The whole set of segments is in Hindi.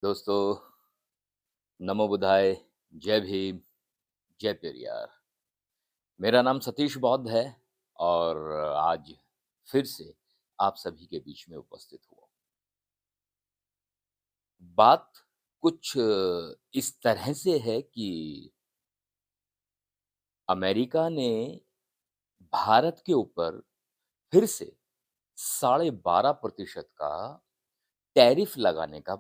दोस्तों, नमो बुद्धाय, जय भीम, जय पेरियार। मेरा नाम सतीश बौद्ध है और आज फिर से आप सभी के बीच में उपस्थित हुआ। बात कुछ इस तरह से है कि अमेरिका ने भारत के ऊपर फिर से 12.5% का टैरिफ लगाने का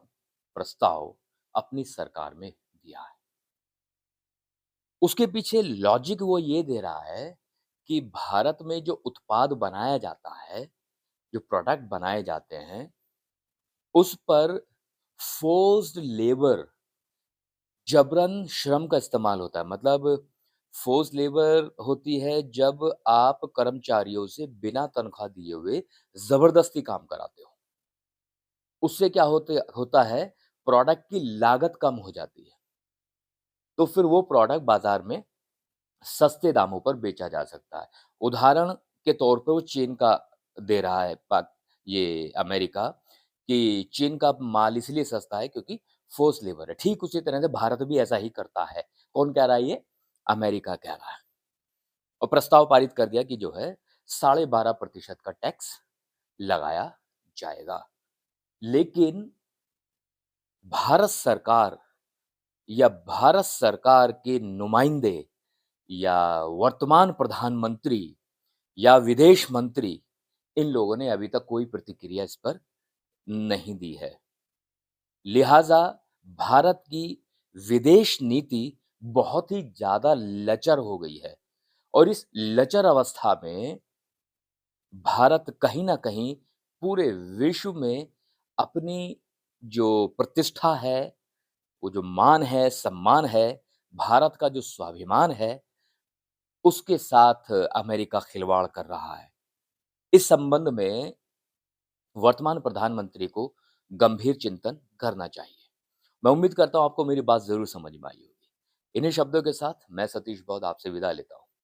प्रस्ताव अपनी सरकार में दिया है। उसके पीछे लॉजिक वो ये दे रहा है कि भारत में जो उत्पाद बनाया जाता है, जो प्रोडक्ट बनाए जाते हैं, उस पर फ़ोर्स्ड लेबर जबरन श्रम का इस्तेमाल होता है। मतलब फ़ोर्स्ड लेबर होती है जब आप कर्मचारियों से बिना तनख्वाह दिए हुए ज़बरदस्ती काम कराते हो। उससे क्या होता है, प्रोडक्ट की लागत कम हो जाती है। तो फिर वो प्रोडक्ट बाज़ार में सस्ते दामों पर बेचा जा सकता है। उदाहरण के तौर पे वो चीन का दे रहा है ये अमेरिका कि चीन का माल इसलिए सस्ता है क्योंकि फ़ोर्स्ड लेबर है। ठीक उसी तरह से भारत भी ऐसा ही करता है। कौन कह रहा है ये? अमेरिका कह रहा है। और प्रस्ताव पारित कर दिया कि जो है 12.5% का टैक्स लगाया जाएगा। लेकिन भारत सरकार या भारत सरकार के नुमाइंदे या वर्तमान प्रधानमंत्री या विदेश मंत्री, इन लोगों ने अभी तक कोई प्रतिक्रिया इस पर नहीं दी है। लिहाज़ा भारत की विदेश नीति बहुत ही ज़्यादा लचर हो गई है और इस लचर अवस्था में भारत कहीं न कहीं पूरे विश्व में अपनी जो प्रतिष्ठा है, वो जो मान है, सम्मान है, भारत का जो स्वाभिमान है, उसके साथ अमेरिका खिलवाड़ कर रहा है। इस संबंध में वर्तमान प्रधानमंत्री को गंभीर चिंतन करना चाहिए। मैं उम्मीद करता हूँ आपको मेरी बात ज़रूर समझ में आई होगी। इन्हीं शब्दों के साथ मैं सतीश बौद्ध आपसे विदा लेता हूँ।